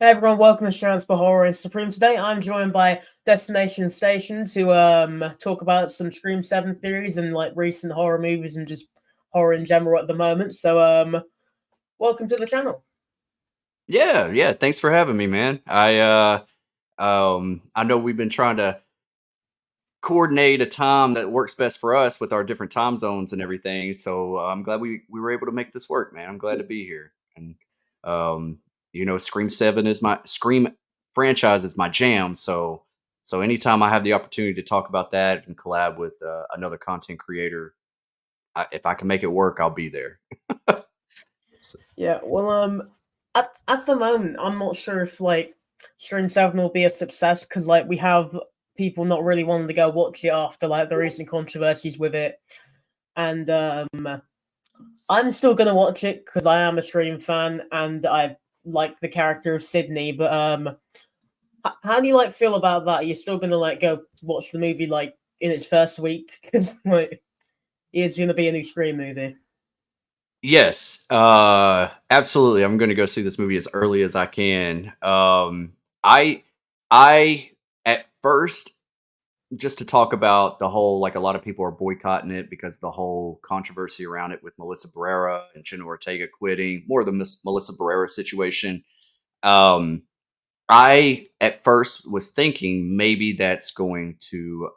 Hey everyone, welcome to SheaRants for Horror and Supreme. Today I'm joined by Destination Station to talk about some Scream 7 theories and like recent horror movies and just horror in general at the moment. So welcome to the channel. Yeah. Thanks for having me, man. I know we've been trying to coordinate a time that works best for us with our different time zones and everything. So I'm glad we were able to make this work, man. I'm glad to be here. And um, Scream 7 is my Scream franchise is my jam. So anytime I have the opportunity to talk about that and collab with another content creator, if I can make it work, I'll be there. So- Yeah, well at the moment I'm not sure if like Scream 7 will be a success because like we have people not really wanting to go watch it after like the recent controversies with it. And I'm still gonna watch it because I am a Scream fan and I like the character of Sidney, but how do you like feel about that? You're still gonna like go watch the movie like in its first week because like it's gonna be a new Scream movie. Yes, absolutely. I'm going to go see this movie as early as I can. I, I at first, just to talk about the whole, like a lot of people are boycotting it because the whole controversy around it with Melissa Barrera and Jenna Ortega quitting, more of the Melissa Barrera situation. Um, I at first was thinking maybe that's going to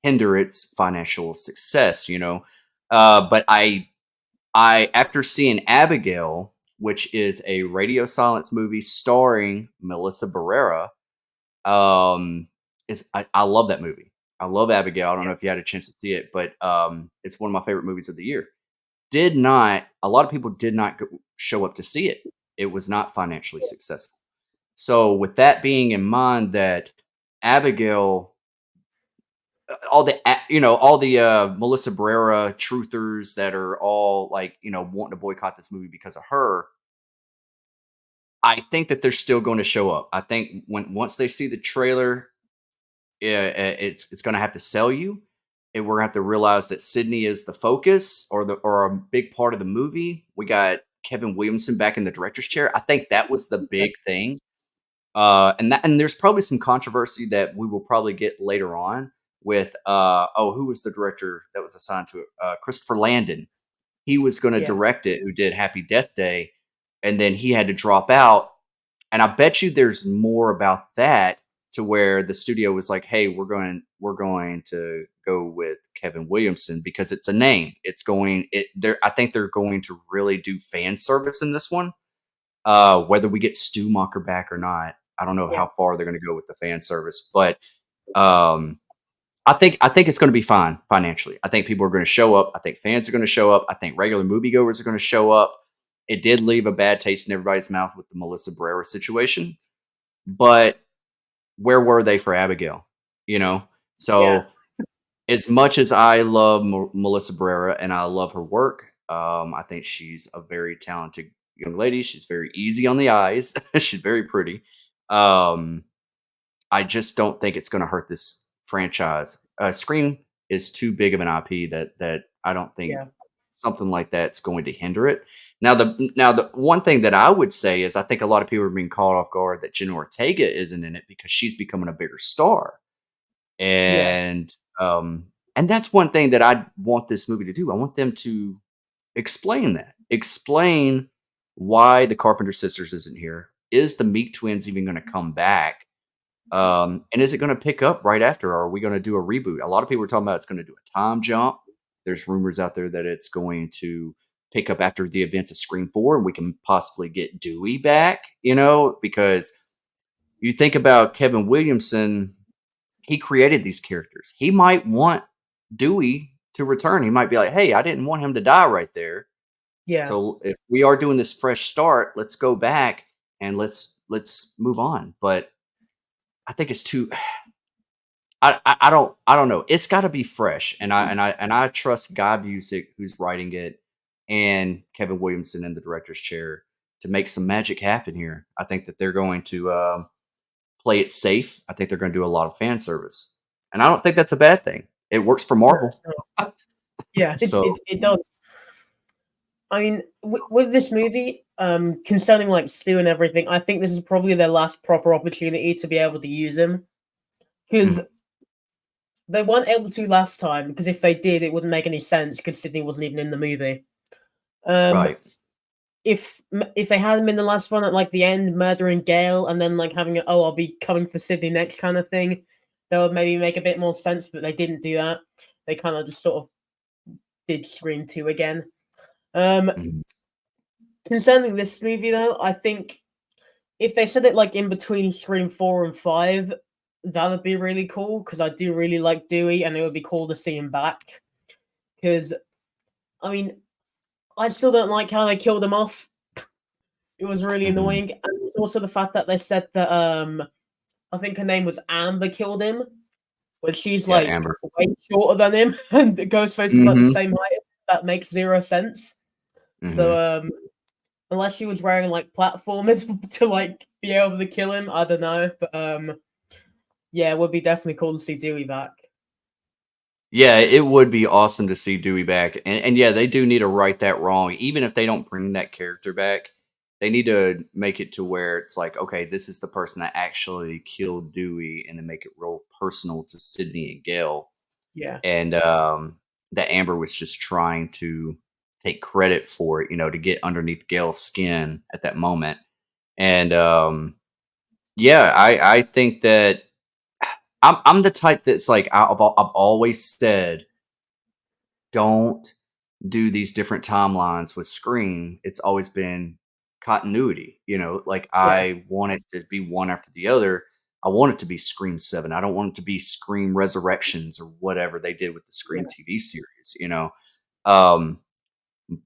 hinder its financial success, but I after seeing Abigail, which is a radio silence movie starring Melissa Barrera, I love that movie. I love Abigail. I don't know if you had a chance to see it, but it's one of my favorite movies of the year. Did not A lot of people did not show up to see it. It was not financially successful. So with that being in mind, that Abigail all the Melissa Barrera truthers that are all like, wanting to boycott this movie because of her. I think that they're still going to show up. I think once they see the trailer, it's going to have to sell you, and we're going to have to realize that Sidney is the focus or a big part of the movie. We got Kevin Williamson back in the director's chair. I think that was the big thing. And there's probably some controversy that we will probably get later on with who was the director that was assigned to it? Christopher Landon. He was going to Yeah, direct it, who did Happy Death Day, and then he had to drop out. And I bet you there's more about that, to where the studio was like, "Hey, we're going to go with Kevin Williamson because it's a name. It's going it there. I think they're going to really do fan service in this one. Whether we get Stu Macher back or not, I don't know yeah, how far they're going to go with the fan service, but um, I think it's going to be fine financially. I think people are going to show up. I think fans are going to show up. I think regular moviegoers are going to show up. It did leave a bad taste in everybody's mouth with the Melissa Barrera situation, but where were they for Abigail? You know, yeah, so as much as I love Melissa Barrera and I love her work, I think she's a very talented young lady. She's very easy on the eyes. She's very pretty. Um, I just don't think it's going to hurt this franchise. Scream is too big of an IP that I don't think yeah, something like that's going to hinder it. Now the one thing that I would say is I think a lot of people are being caught off guard that Jenna Ortega isn't in it because she's becoming a bigger star, yeah, and um, and that's one thing that I want this movie to do. I want them to explain why the Carpenter sisters isn't here. Is the Meek twins even going to come back? And is it gonna pick up right after, or are we gonna do a reboot? A lot of people are talking about it's gonna do a time jump. There's rumors out there that it's going to pick up after the events of Scream 4, and we can possibly get Dewey back, because you think about Kevin Williamson, he created these characters. He might want Dewey to return. He might be like, "Hey, I didn't want him to die right there. yeah. So if we are doing this fresh start, let's go back and let's move on." But I think it's too I don't know. It's gotta be fresh, and I trust Guy Busick, who's writing it, and Kevin Williamson in the director's chair to make some magic happen here. I think that they're going to, play it safe. I think they're gonna do a lot of fan service, and I don't think that's a bad thing. It works for No, Marvel. it's not. Yeah, it, So it, it does. I mean, with this movie, concerning like Stu and everything, I think this is probably their last proper opportunity to be able to use him because Mhm. they weren't able to last time. Because if they did, it wouldn't make any sense because Sidney wasn't even in the movie. Um, Right. if they had him in the last one at like the end, murdering Gale, and then like having oh, I'll be coming for Sidney next kind of thing, that would maybe make a bit more sense. But they didn't do that. They kind of just sort of did Scream 2 again. Um, Mhm. concerning this movie though, I think if they said it like in between Scream 4 and 5, that would be really cool because I do really like Dewey and it would be cool to see him back. Because, I mean, I still don't like how they killed him off. It was really Mhm. annoying. And also the fact that they said that, I think her name was Amber killed him, but she's Yeah, like Amber. way shorter than him and the Ghostface is like the Mhm. same height. That makes zero sense. Mhm. So, unless she was wearing like platformers to like be able to kill him, I don't know. But yeah, it would be definitely cool to see Dewey back. Yeah, it would be awesome to see Dewey back, and yeah, they do need to right that wrong. Even if they don't bring that character back, they need to make it to where it's like, okay, this is the person that actually killed Dewey, and then make it real personal to Sydney and Gale, Yeah, and that Amber was just trying to take credit for it, to get underneath Gale's skin at that moment, and yeah, I think that I'm the type that's like I've always said don't do these different timelines with Scream. It's always been continuity, like yeah, I want it to be one after the other. I want it to be Scream 7. I don't want it to be Scream Resurrections or whatever they did with the yeah, Scream TV series. Um,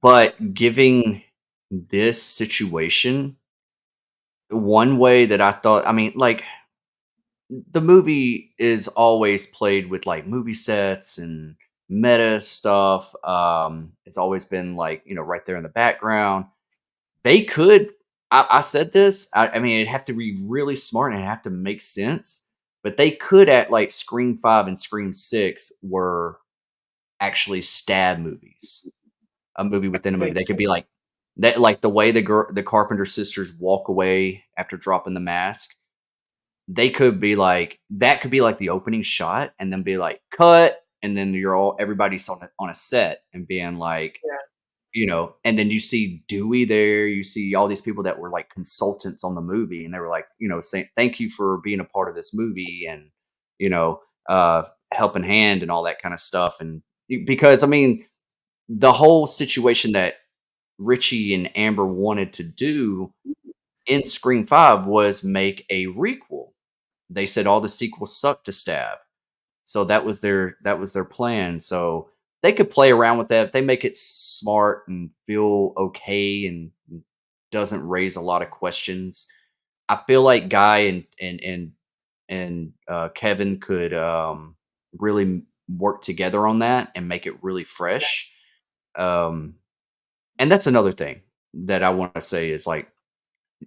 but giving this situation one way that I thought, I mean, like the movie is always played with like movie sets and meta stuff. It's always been like, right there in the background. They could, I said this, I mean, it'd have to be really smart and it'd have to make sense, but they could at like Scream 5 and Scream 6 were actually stab movies, a movie within a movie. think They could be like that, like the way the Carpenter sisters walk away after dropping the mask, they could be like that could be like the opening shot and then be like cut, and then everybody's on a set and being like, yeah, and then you see Dewey there, you see all these people that were like consultants on the movie, and they were like, saying thank you for being a part of this movie, and you know uh helping hand and all that kind of stuff, and because I mean the whole situation that Richie and Amber wanted to do in Scream 5 was make a requel. They said all the sequels sucked to Stab. So that was their plan. So they could play around with that if they make it smart and feel okay and doesn't raise a lot of questions. I feel like Guy and Kevin could really work together on that and make it really yeah, fresh. Um, and that's another thing that I want to say is like,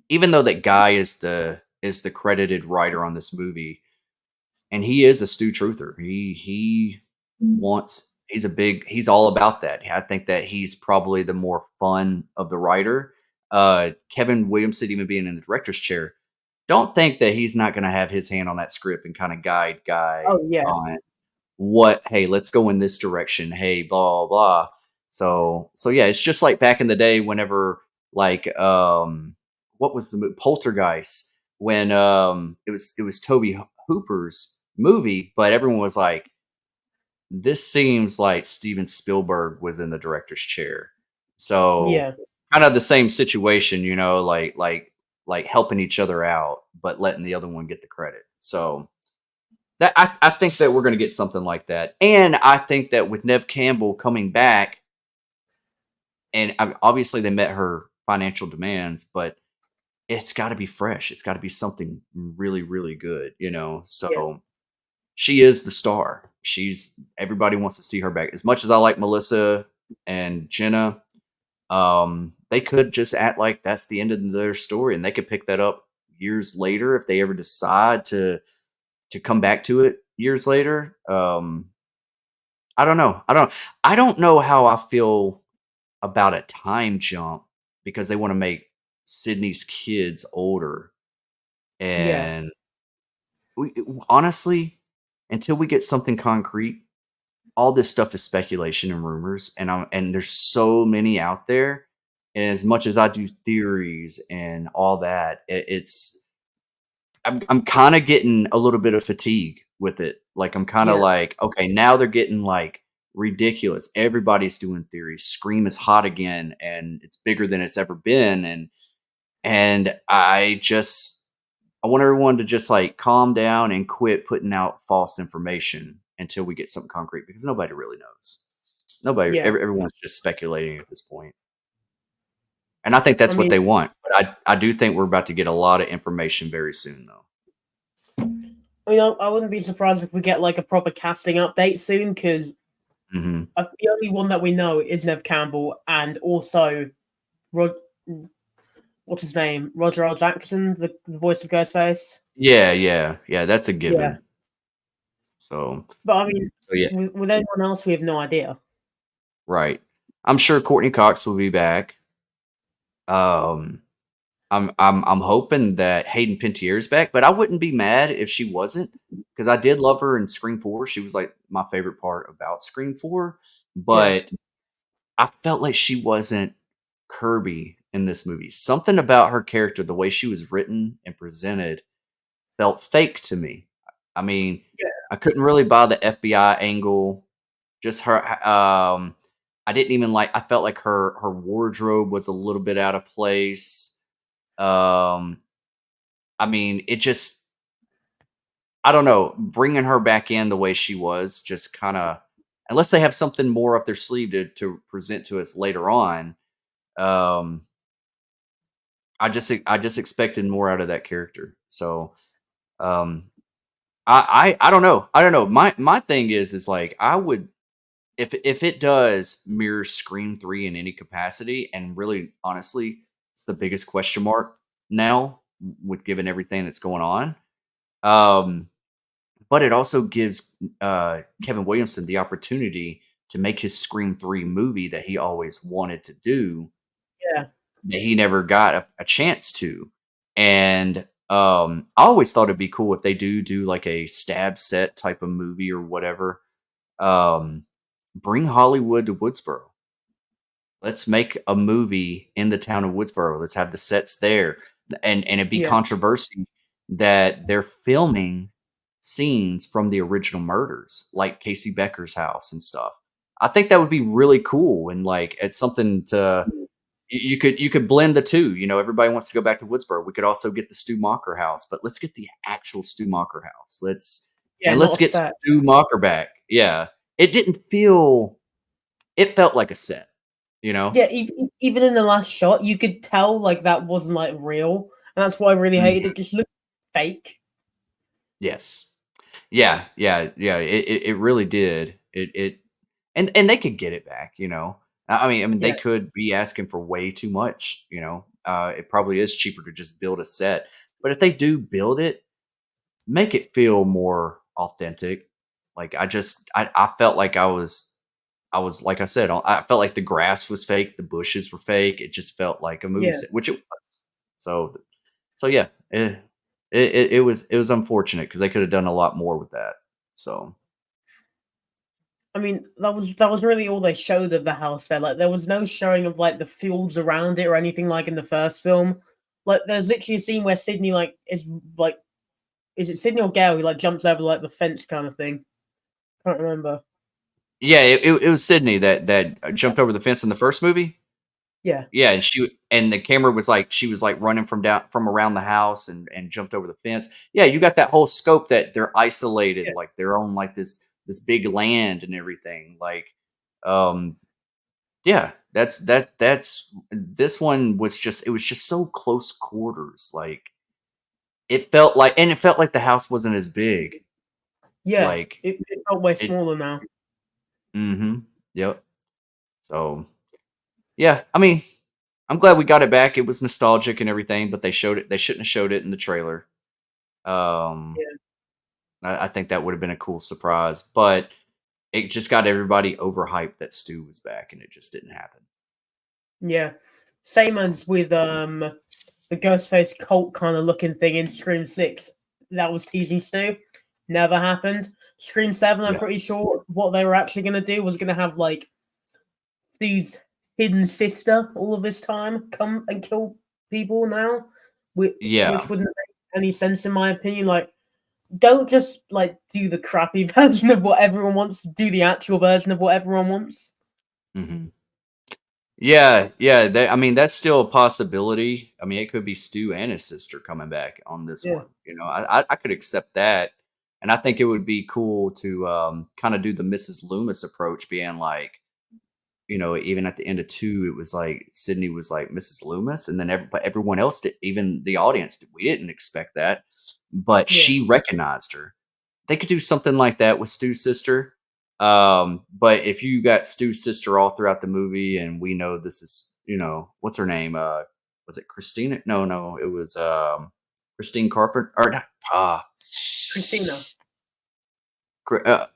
even though that Guy is the credited writer on this movie, and he is a Stu truther. He wants he's all about that. I think that he's probably the more fun of the writer. Kevin Williamson even being in the director's chair, don't think that he's not going to have his hand on that script and kind of guide Guy oh yeah, on hey, let's go in this direction, hey, blah blah. So yeah, it's just like back in the day whenever like what was the movie Poltergeist, when it was Toby Hooper's movie, but everyone was like, this seems like Steven Spielberg was in the director's chair. So yeah, kind of the same situation, like helping each other out, but letting the other one get the credit. So that I think that we're going to get something like that, and I think that with Nev Campbell coming back, and obviously they met her financial demands, but it's got to be fresh. It's got to be something really, really good, yeah, So she is the star. Everybody wants to see her back. As much as I like Melissa and Jenna, they could just act like that's the end of their story, and they could pick that up years later if they ever decide to come back to it years later. I don't know. I don't know how I feel about a time jump because they want to make Sydney's kids older. Yeah, And honestly, until we get something concrete, all this stuff is speculation and rumors, and there's so many out there. And as much as I do theories and all that, it's I'm kind of getting a little bit of fatigue with it. Like I'm kind of yeah, like, okay, now they're getting like ridiculous. Everybody's doing theories. Scream is hot again, and it's bigger than it's ever been. And I want everyone to just like calm down and quit putting out false information until we get something concrete because nobody really knows. yeah. Everyone's just speculating at this point. And I think I that's what mean, they want. But I do think we're about to get a lot of information very soon though. I wouldn't be surprised if we get like a proper casting update soon because Mhm. the only one that we know is Nev Campbell and also Rod. What's his name? Roger L. Jackson, the voice of Ghostface. Yeah, yeah, yeah, that's a Yeah, given. So but I mean, so yeah, with anyone else, we have no idea. right. I'm sure Courtney Cox will be back. Um, I'm hoping that Hayden Panettiere's back, but I wouldn't be mad if she wasn't because I did love her in Scream 4. She was like my favorite part about Scream 4, Yeah, but I felt like she wasn't Kirby in this movie. Something about her character, the way she was written and presented, felt fake to me. I mean, yeah, I couldn't really buy the FBI angle. Just her, I didn't even like. I felt like her wardrobe was a little bit out of place. Um, I mean, it just, I don't know, bringing her back in the way she was, just kind of, unless they have something more up their sleeve to present to us later on. Um, I just expected more out of that character. So, um, I don't know. I don't know. My thing is like I would if it does mirror Scream 3 in any capacity, and really honestly, it's the biggest question mark now with given everything that's going on. Um, but it also gives Kevin Williamson the opportunity to make his Scream 3 movie that he always wanted to do yeah, that he never got a chance to. And I always thought it'd be cool if they do like a stab set type of movie or whatever. Um, bring Hollywood to Woodsboro. Let's make a movie in the town of Woodsboro. Let's have the sets there, and it be yeah, controversy that they're filming scenes from the original murders, like Casey Becker's house and stuff. I think that would be really cool, and like it's something to you could blend the two. You know, everybody wants to go back to Woodsboro. We could also get the Stu Mocker house, but let's get the actual Stu Mocker house. yeah. Let's Not a get set. Stu Mocker back. Yeah, it didn't feel. It felt like a set. You know. Yeah, even in the last shot, you could tell like that wasn't like real, and that's why I really hated Mhm. it. Just looked fake. Yes. Yeah, yeah, yeah. It really did. And they could get it back. You know. I mean, they Yeah, could be asking for way too much. You know. It probably is cheaper to just build a set. But if they do build it, make it feel more authentic. Like I felt like I was like I said, I felt like the grass was fake, the bushes were fake. It just felt like a movie yeah. set, which it was. So so yeah, it was unfortunate because they could have done a lot more with that. So I mean, that was really all they showed of the house there. Like, there was no showing of like the fields around it or anything like in the first film. Like, there's literally a scene where Sydney like like is it Sydney or Gail who like jumps over like the fence kind of thing? Can't remember. yeah, it was Sydney that jumped over the fence in the first movie. Yeah, Yeah, and the camera was like she was like running from around the house and jumped over the fence. Yeah, you got that whole scope that they're isolated, yeah, like they're on like this big land and everything. Like, um, yeah, that's this one was just it was just so close quarters. Like it felt like the house wasn't as big. yeah. Like It felt way it. smaller now. Mm-hmm. Yep. So yeah, I mean, I'm glad we got it back. It was nostalgic and everything, but they showed it. They shouldn't have showed it in the trailer. Um, Yeah. I think that would have been a cool surprise, but it just got everybody overhyped that Stu was back, and it just didn't happen. Yeah. Same So as with the Ghostface cult kind of looking thing in Scream 6. That was teasing Stu. Never happened. Scream 7, I'm yeah, pretty sure what they were actually going to do was going to have like Stu's hidden sister all of this time come and kill people now, which yeah. wouldn't make any sense in my opinion. Like, don't just like do the crappy version of what everyone wants, do the actual version of what everyone wants. Hmm. Yeah, yeah. I mean, that's still a possibility. I mean, it could be Stu and his sister coming back on this Yeah. one. I could accept that, and I think it would be cool to kind of do the Mrs. Loomis approach, being like, even at the end of two, it was like Sidney was like Mrs. Loomis, and then but everyone else did, even the audience, we didn't expect that, but Yeah. she recognized her. They could do something like that with Stu's sister. But if you got Stu's sister all throughout the movie, and we know this is, what's her name? Was it Christina? No, no, it was Christine Carpenter or not, Christina.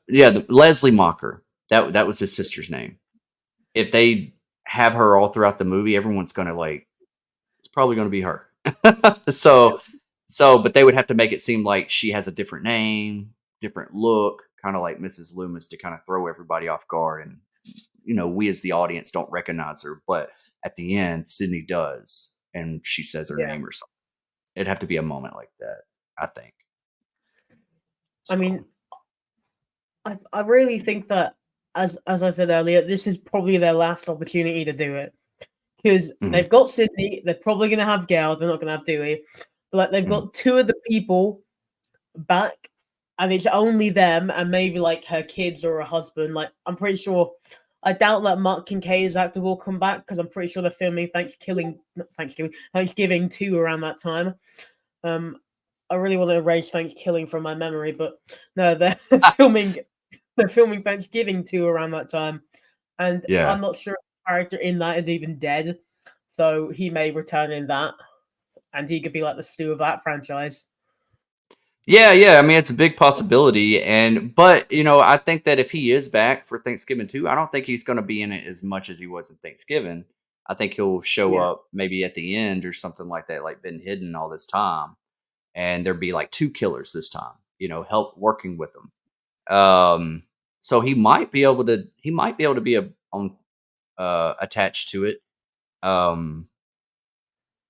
yeah, Leslie Mocker. That was his sister's name. If they have her all throughout the movie, everyone's gonna like it's probably gonna be her. Yeah. so but they would have to make it seem like she has a different name, different look, kind of like Mrs. Loomis to kind of throw everybody off guard, and we as the audience don't recognize her, but at the end, Sydney does, and she says her Yeah. name or something. It'd have to be a moment like that, I think. I So, mean, I really think that as I said earlier, this is probably their last opportunity to do it because mhm, they've got Sydney. They're probably going to have Gail. They're not going to have Dewey. But like they've mhm. got two of the people back, and it's only them and maybe like her kids or her husband. Like I'm pretty sure. I doubt that Mark Kincaid's actor will come back because I'm pretty sure they're filming Thanksgiving 2 around that time. Um, I really want to erase Thanksgiving from my memory, but no, they're filming they're filming Thanksgiving 2 around that time, and Yeah. I'm not sure if the character in that is even dead, so he may return in that, and he could be like the Stu of that franchise. Yeah, yeah. I mean, it's a big possibility, but I think that if he is back for Thanksgiving too, I don't think he's going to be in it as much as he was in Thanksgiving. I think he'll show Yeah, up maybe at the end or something like that, like been hidden all this time, and there'd be like two killers this time. Help working with them. So he might be able to be on attached to it. Um,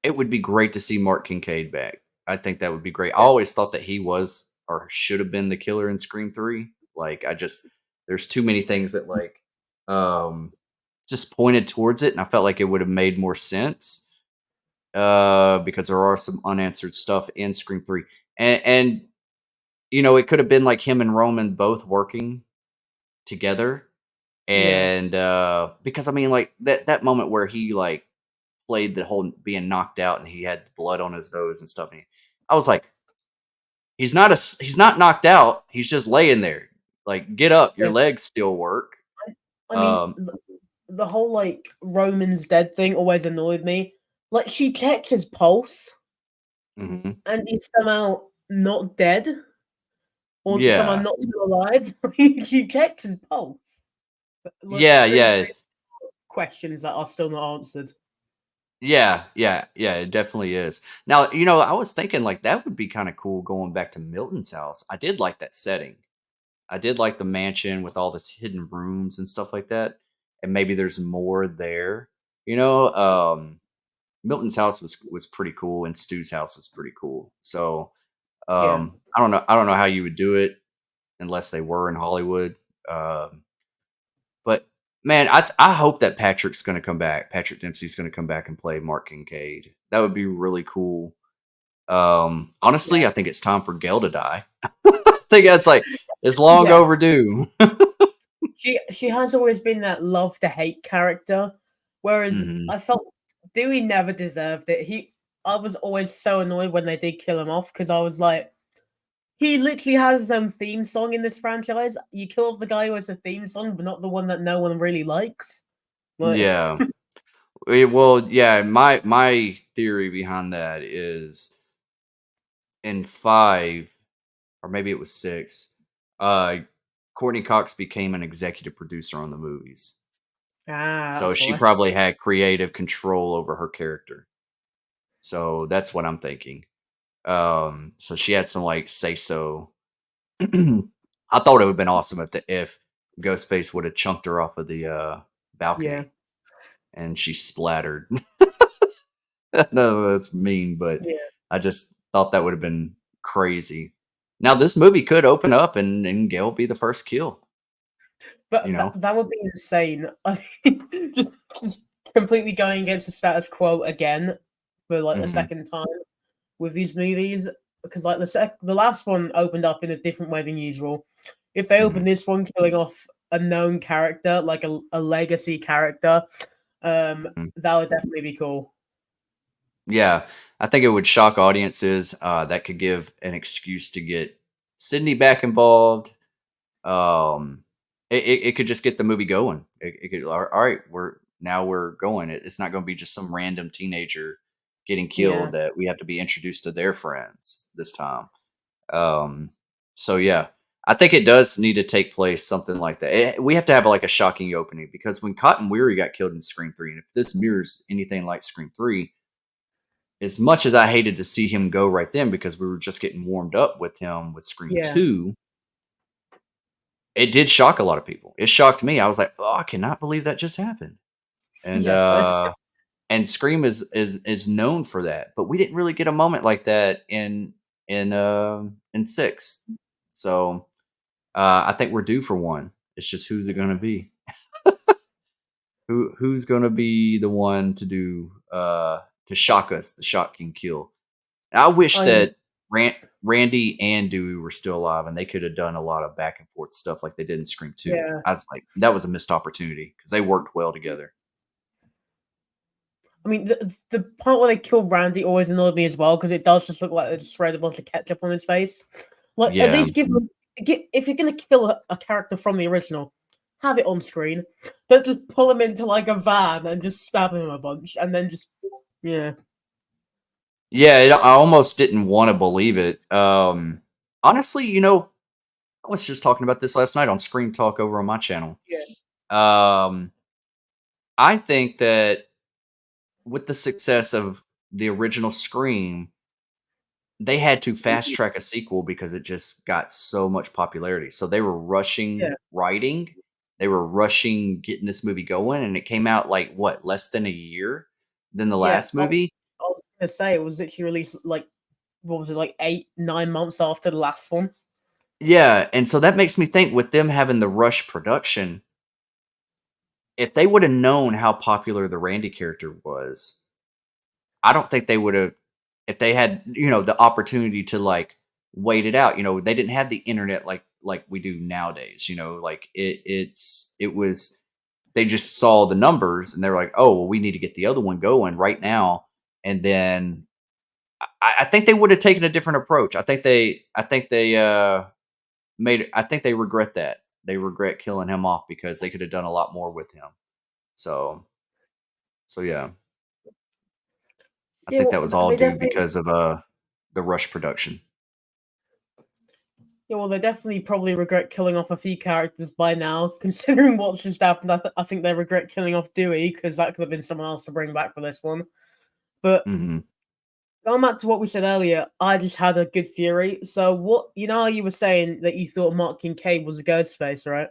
it would be great to see Mark Kincaid back. I think that would be great. I yeah, always thought that he was or should have been the killer in Scream 3. Like there's too many things that um just pointed towards it, and I felt like it would have made more sense because there are some unanswered stuff in Scream 3. And it could have been like him and Roman both working together, yeah, and because I mean like that moment where he like played the whole being knocked out and he had blood on his nose and stuff. And I was like, he's not knocked out. He's just laying there. Like, get up. Your yeah. legs still work. I mean, Um, the whole like Roman's dead thing always annoyed me. Like she checks his pulse, mhm. and he's somehow not dead, or somehow Yeah, not still alive. She checks his pulse. Like, yeah, really yeah, questions that are still not answered. yeah, yeah, yeah. It definitely is. Now, I was thinking like that would be kind of cool going back to Milton's house. I did like that setting. I did like the mansion with all the hidden rooms and stuff like that. And maybe there's more there. You know, Milton's house was pretty cool, and Stu's house was pretty cool. So Yeah, I don't know how you would do it unless they were in Hollywood. But man, I hope that Patrick's going to come back. Patrick Dempsey's going to come back and play Mark Kincaid. That would be really cool. Honestly, yeah, I think it's time for Gail to die. I think that's like it's long yeah. overdue. She has always been that love to hate character, whereas Mhm. I felt Dewey never deserved it. I was always so annoyed when they did kill him off because I was like, he literally has his own theme song in this franchise. You kill off the guy who has a theme song, but not the one that no one really likes. Like, Yeah. Well, yeah, my theory behind that is in 5 or maybe it was 6, uh Courtney Cox became an executive producer on the movies. Ah, So that's she why. probably had creative control over her character. So that's what I'm thinking. So she had some like say so. I thought it would have been awesome if Ghostface would have chunked her off of the Yeah, balcony and she splattered. No, that's mean, but yeah. I just thought that would have been crazy. Now this movie could open up and Gail be the first kill. You But that know. that would be insane. I mean, just completely going against the status quo again for like the Hmm. second time with these movies because like the last one opened up in a different way than usual. If they Hmm. open this one killing off a known character, like a legacy character, that would definitely be cool. Yeah, I think it would shock audiences. That could give an excuse to get Sidney back involved. Um, it could just get the movie going. It could, all right, we're going. It's not going to be just some random teenager getting Yeah. killed that we have to be introduced to their friends this time. Um, so yeah, I think it does need to take place something like that. We have to have like a shocking opening because when Cotton Weary got killed in Scream 3, and if this mirrors anything like Scream 3, as much as I hated to see him go right then because we were just getting warmed up with him with Scream Yeah. 2, it did shock a lot of people. It shocked me. I was like, "Oh, I cannot believe that just happened." And Yes. Scream is known for that, but we didn't really get a moment like that in 6. So, I think we're due for one. It's just who's it gonna be? Who's gonna be the one to do to shock us, the shocking kill? I wish I mean, that Randy and Dewey were still alive, and they could have done a lot of back and forth stuff like they did in Scream 2. yeah. I was like, that was a missed opportunity because they worked well together. I mean, the part where they kill Randy always annoyed me as well because it does just look like they just sprayed a bunch of ketchup on his face. Like, at Yeah. least if you're gonna kill a character from the original, have it on screen. Don't just pull him into like a van and just stab him a bunch and then just yeah, Yeah, I almost didn't wanna believe it. Honestly, I was just talking about this last night on Scream Talk over on my channel. yeah, Um, I think that with the success of the original Scream, they had to fast track a sequel because it just got so much popularity. So they were rushing yeah. writing, they were rushing getting this movie going, and it came out like what, less than a year than the Yeah, last movie? I was gonna say it was literally released like what was it like 8 9 months after the last one. Yeah, and so that makes me think with them having the rush production, if they would have known how popular the Randy character was, I don't think they would have if they had, the opportunity to like wait it out. They didn't have the internet like we do nowadays, like it was they just saw the numbers and they were like, "Oh, well, we need to get the other one going right now." And then I think they would have taken a different approach. I think they regret that. They regret killing him off because they could have done a lot more with him. So yeah. I Yeah, think well, that was all they due definitely because of, the rush production. yeah, well, they definitely probably regret killing off a few characters by now, considering what's just happened. I think they regret killing off Dewey because that could have been someone else to bring back for this one. But Mhm, going back to what we said earlier, I just had a good theory. So, what how you were saying that you thought Mark Kincaid was a ghost face, right?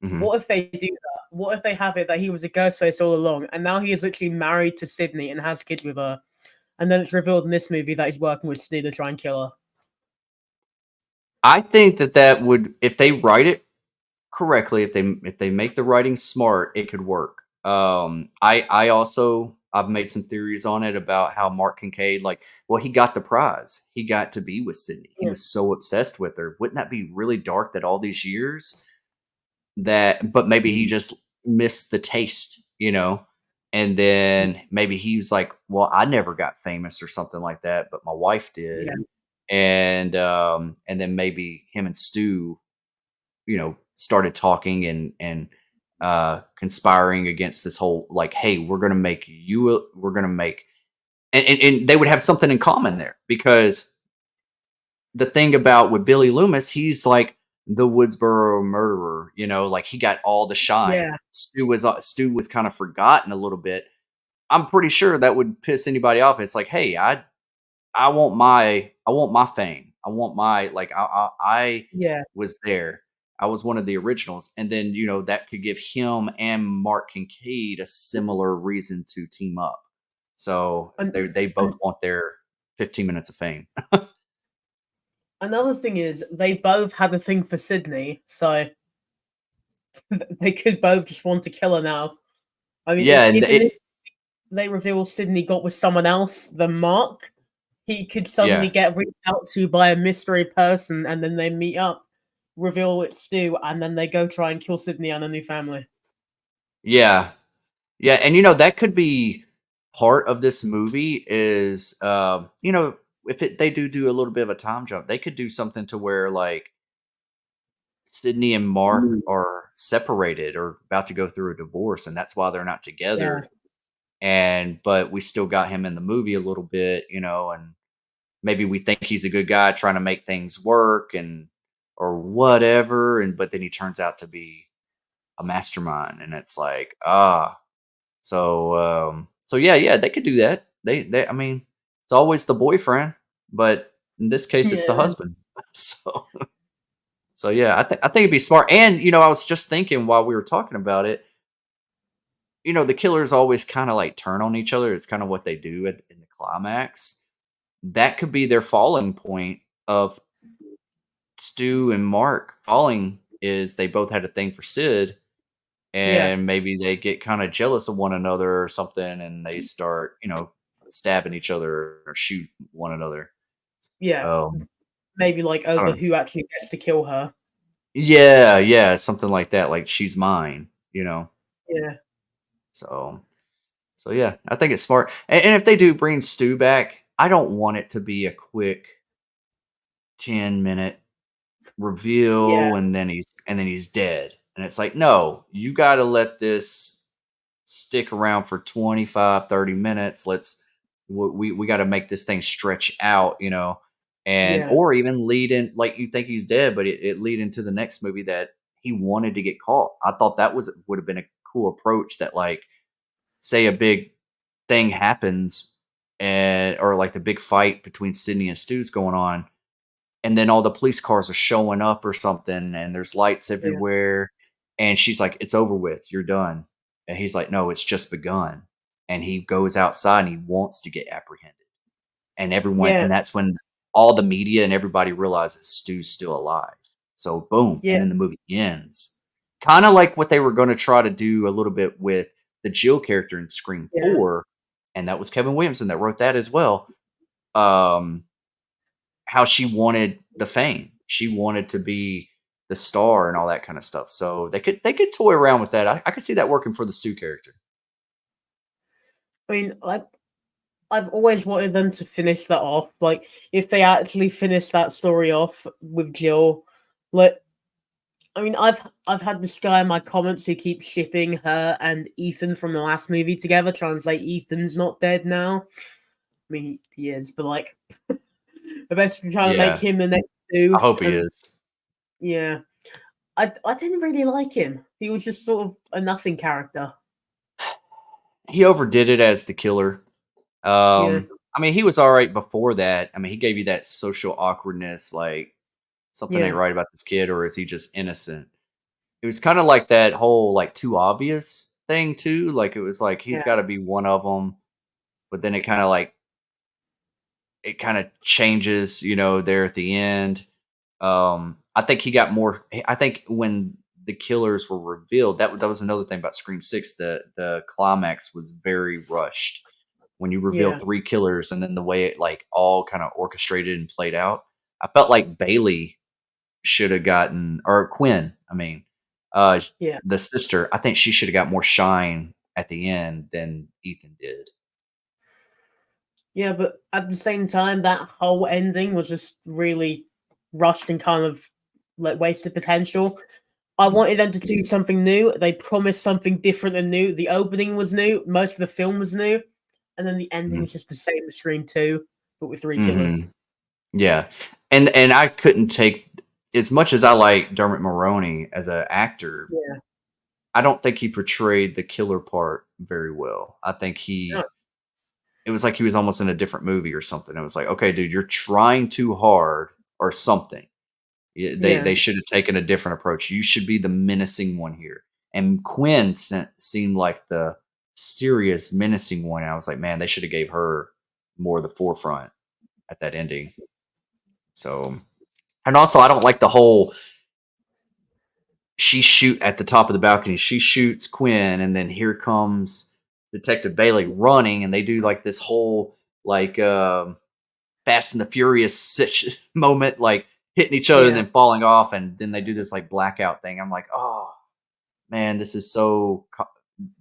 mhm. What if they do that? What if they have it that he was a ghost face all along, and now he is literally married to Sydney and has kids with her, and then it's revealed in this movie that he's working with Sydney to try and kill her? I think that would if they write it correctly, if they make the writing smart, it could work. I also I've made some theories on it about how Mark Kincaid, like, well, he got the prize. He got to be with Sydney. He Yeah, was so obsessed with her. Wouldn't that be really dark that all these years but maybe he just missed the taste, And then maybe he was like, "Well, I never got famous or something like that, but my wife did." yeah, And then maybe him and Stu, started talking and conspiring against this whole like, "Hey, we're gonna make," and they would have something in common there because the thing about with Billy Loomis, he's like the Woodsboro murderer. Like he got all the shine. Yeah, Stu was kind of forgotten a little bit. I'm pretty sure that would piss anybody off. It's like, hey, I want my fame. I want my like I yeah. was there. I was one of the originals, and then that could give him and Mark Kincaid a similar reason to team up. So And, they both and want their 15 minutes of fame. another thing is they both had a thing for Sydney, so they could both just want to kill her now. I mean, Yeah, and if in they reveal Sydney got with someone else than Mark, he could suddenly yeah, get reached out to by a mystery person, and then they meet up, reveal it's Stu, and then they go try and kill Sydney and her new family. yeah, yeah, and that could be part of this movie is if they do a little bit of a time jump, they could do something to where like Sydney and Mark are separated or about to go through a divorce, and that's why they're not Yeah, together. But we still got him in the movie a little bit, and maybe we think he's a good guy trying to make things work and or whatever, and but then he turns out to be a mastermind, and it's like so yeah, they could do that. I mean, it's always the boyfriend, but in this case, it's the yeah, husband. So yeah, I think it'd be smart. And I was just thinking while we were talking about it, the killers always kind of like turn on each other. It's kind of what they do in the climax. That could be their falling point of Stu and Mark falling is they both had a thing for Sid, yeah, and maybe they get kind of jealous of one another or something, and they start stabbing each other or shoot one another. yeah. Um, Maybe like I over don't know. who actually gets to kill her. Yeah, yeah, something like that. Like she's mine. Yeah, So yeah, I think it's smart. And if they do bring Stu back, I don't want it to be a quick 10-minute yeah, reveal and then he's dead. And it's like, no, you got to let this stick around for 25, 30 minutes. We got to make this thing stretch out. And yeah, or even lead in like you think he's dead, but it lead into the next movie that he wanted to get caught. I thought that would have been a cool approach that like say a big thing happens and or like the big fight between Sydney and Stu's going on, and then all the police cars are showing up or something, and there's lights yeah, everywhere, and she's like, "It's over with, you're done," and he's like, "No, it's just begun," and he goes outside and he wants to get apprehended, and everyone, yeah, and that's when all the media and everybody realizes Stu's still alive. So boom, and yeah, then the movie ends, kind of like what they were going to try to do a little bit with the Jill character in Scream yeah, 4, and that was Kevin Williamson that wrote that as well. Um, how she wanted the fame. She wanted to be the star and all that kind of stuff. So they could toy around with that. I could see that working for the Stu character. I mean, I've always wanted them to finish that off. Like, if they actually finish that story off with Jill, like, I mean, I've had this guy in my comments who keeps shipping her and Ethan from the last movie together, trying to say Ethan's not dead now. I mean, he is, but like, they're basically trying to make Yeah, him the next two. I hope he And is. yeah, I didn't really like him. He was just sort of a nothing character. He overdid it as the killer. Yeah, I mean, he was all right before that. I mean, he gave you that social awkwardness, like something ain't yeah, right about this kid, or is he just innocent? It was kind of like that whole like too obvious thing too. Like it was like he's yeah, got to be one of them, but then it kind of changes, there at the end. I think he got more. I think when the killers were revealed, that was another thing about Scream 6. The climax was very rushed. When you reveal yeah, three killers and then the way it like all kind of orchestrated and played out, I felt like Bailey should have gotten, or Quinn. I mean, uh, yeah. the sister. I think she should have got more shine at the end than Ethan did. Yeah, but at the same time, that whole ending was just really rushed and kind of like wasted potential. I wanted them to do something new. They promised something different and new. The opening was new, most of the film was new, and then the ending is just the same as Scream 2, but with three killers. Mm-hmm. Yeah, and I couldn't take. as much as I like Dermot Mulroney as an actor, Yeah. I don't think he portrayed the killer part very well. I think No. it was like he was almost in a different movie or something. It was like, okay, dude, you're trying too hard or something. They Yeah. should have taken a different approach. You should be the menacing one here. And Quinn seemed like the serious menacing one. And I was like, man, they should have gave her more of the forefront at that ending. So, and also, I don't like the whole she shoot at the top of the balcony. She shoots Quinn, and then here comes Detective Bailey running, and they do like this whole like Fast and the Furious moment, like hitting each other and Yeah. then falling off, and then they do this like blackout thing. I'm like, oh man, this is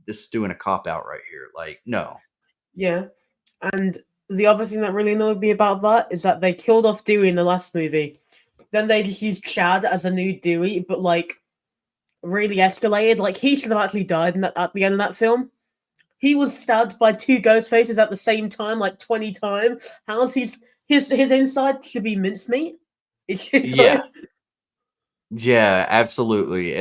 this is doing a cop out right here. Like, no, Yeah. And the other thing that really annoyed me about that is that they killed off Dewey in the last movie. Then they just used Chad as a new Dewey, but like really escalated. Like he should have actually died at the end of that film. He was stabbed by two ghost faces at the same time, like 20 times. How's his inside should be mincemeat? It should yeah, like, yeah, absolutely.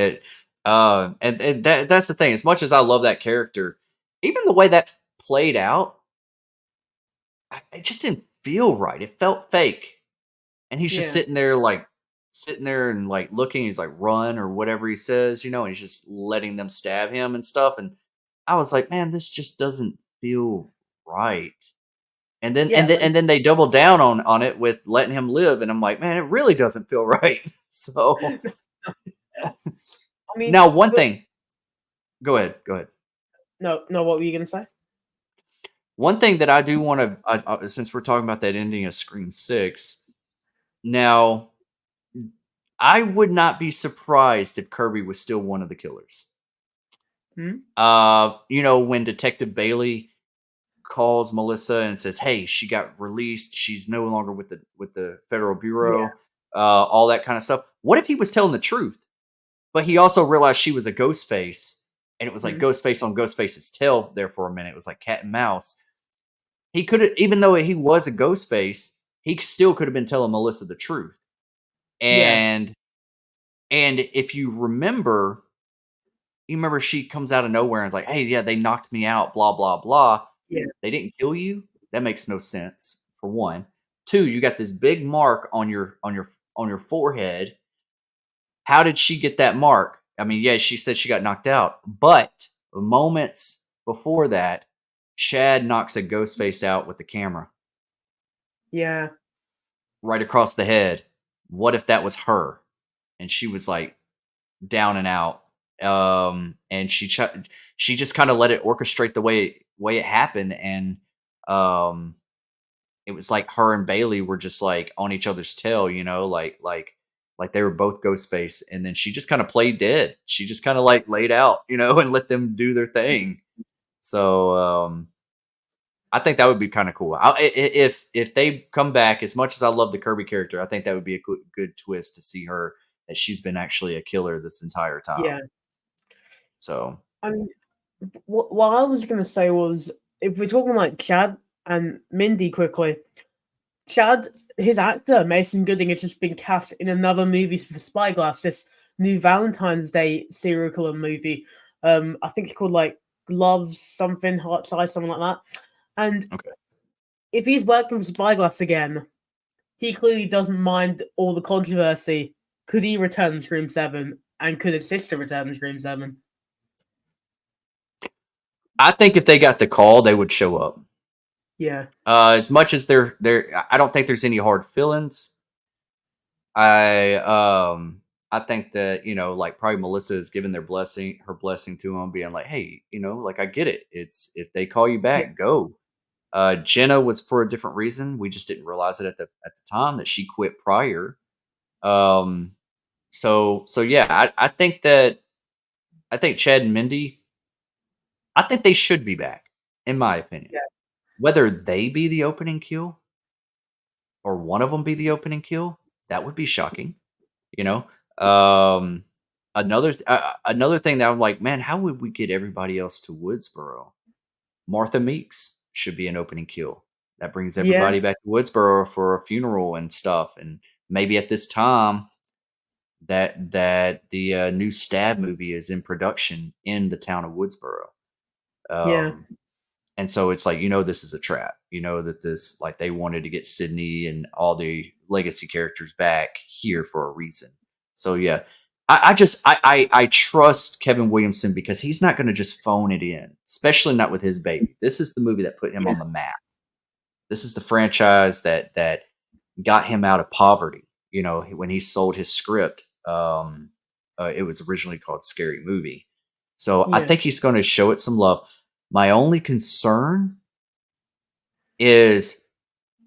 And that's the thing. As much as I love that character, even the way that played out, it just didn't feel right. It felt fake. And he's just yeah. sitting there and like looking. He's like, run or whatever he says, and he's just letting them stab him and stuff. And I was like, man, this just doesn't feel right. And then Yeah, like and then they double down on it with letting him live. And I'm like, man, it really doesn't feel right. So I mean, now one but thing, go ahead, go ahead. no, no, what were you gonna say? One thing that I do want to, since we're talking about that ending of Scream 6, now I would not be surprised if Kirby was still one of the killers. Hmm? When Detective Bailey calls Melissa and says, "Hey, she got released. She's no longer with the Federal Yeah. Bureau." All that kind of stuff. What if he was telling the truth, but he also realized she was a ghost face, and it was like Hmm. Ghostface on Ghostface's tail there for a minute. It was like cat and mouse. He could have, even though he was a ghost face, he still could have been telling Melissa the truth. Yeah. And if you remember she comes out of nowhere and is like, "Hey, yeah, they knocked me out, blah blah blah." Yeah. They didn't kill you? That makes no sense, for one. Two, you got this big mark on your forehead. How did she get that mark? I mean, yeah, she said she got knocked out, but moments before that, Chad knocks a ghost face out with the camera Yeah. right across the head. What if that was her? And she was like down and out. And she just kind of let it orchestrate the way it happened, and um it was like her and Bailey were just like on each other's tail, like they were both Ghostface, and then she just kind of played dead. She just kind of like laid out, and let them do their thing. So I think that would be kind of cool. If they come back, as much as I love the Kirby character, I think that would be a good twist to see her that she's been actually a killer this entire time. Yeah. So I mean, what I was gonna say was, if we're talking like Chad and Mindy quickly, Chad, his actor Mason Gooding has just been cast in another movie for Spyglass, this new Valentine's Day serial killer movie. I think it's called like Gloves something, Heart Size, something like that. And okay. if he's working with Spyglass again, he clearly doesn't mind all the controversy. Could he return Scream 7? And could his sister return Scream 7? I think if they got the call, they would show up. Yeah. As much as I don't think there's any hard feelings. I I think that like probably Melissa is giving her blessing to him, being like, hey, like I get it. It's if they call you Yeah. back, go. Jenna was for a different reason. We just didn't realize it at the time that she quit prior. Um, so yeah, I think Chad and Mindy, I think they should be back, in my opinion. Yeah. Whether they be the opening kill or one of them be the opening kill, that would be shocking. You know, um, another thing that I'm like, man, how would we get everybody else to Woodsboro? Martha Meeks should be an opening kill. That brings Yeah. everybody back to Woodsboro for a funeral and stuff. And maybe at this time, that the new Stab movie is in production in the town of Woodsboro. Yeah. Um, and so it's like, you know, this is a trap. You know that this, like, they wanted to get Sidney and all the legacy characters back here for a reason. So yeah, I trust Kevin Williamson because he's not going to just phone it in, especially not with his baby. This is the movie that put him Yeah. on the map. This is the franchise that got him out of poverty. You know, when he sold his script, it was originally called Scary Movie. So I Yeah. think he's going to show it some love. My only concern is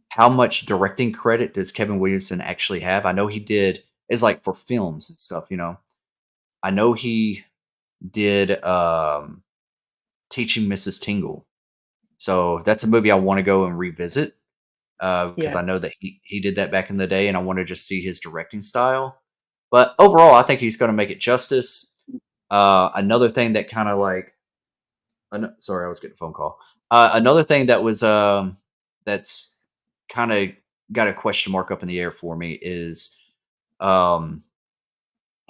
how much directing credit does Kevin Williamson actually have? I know he did is like for films and stuff, you know. I know he did Teaching Mrs. Tingle. So that's a movie I want to go and revisit because Yeah. I know that he did that back in the day, and I want to just see his directing style. But overall, I think he's going to make it justice. Another thing that kind of like, sorry, I was getting a phone call. Another thing that was that's kind of got a question mark up in the air for me is um,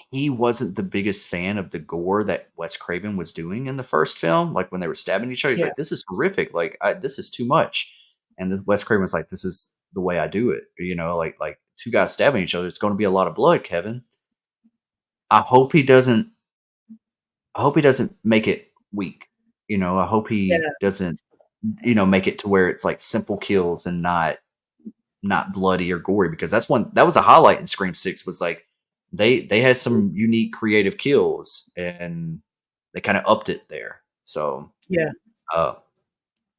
he wasn't the biggest fan of the gore that Wes Craven was doing in the first film. Like when they were stabbing each other, he's Yeah. like, "This is horrific. Like this is too much." And Wes Craven was like, "This is the way I do it." You know, like two guys stabbing each other. It's going to be a lot of blood, Kevin. I hope he doesn't. I hope he doesn't make it weak. You know, I hope he Yeah. doesn't, you know, make it to where it's like simple kills and not bloody or gory, because that was a highlight in Scream 6 was like they had some unique creative kills and they kind of upped it there. So Yeah. uh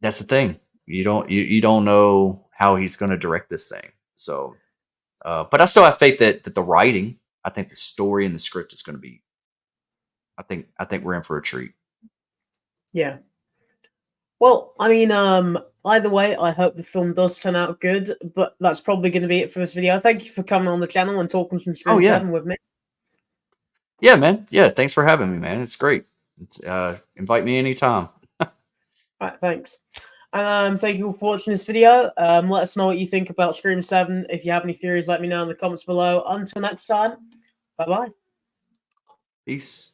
that's the thing. You don't know how he's going to direct this thing. So but I still have faith that the writing, I think the story and the script is going to be, I think we're in for a treat. Yeah. Well, I mean, either way, I hope the film does turn out good, but that's probably going to be it for this video. Thank you for coming on the channel and talking some Oh Scream yeah. 7 with me. Yeah, man. Yeah, thanks for having me, man. It's great. Invite me anytime. Right, thanks. And thank you all for watching this video. Let us know what you think about Scream 7. If you have any theories, let me know in the comments below. Until next time, bye-bye. Peace.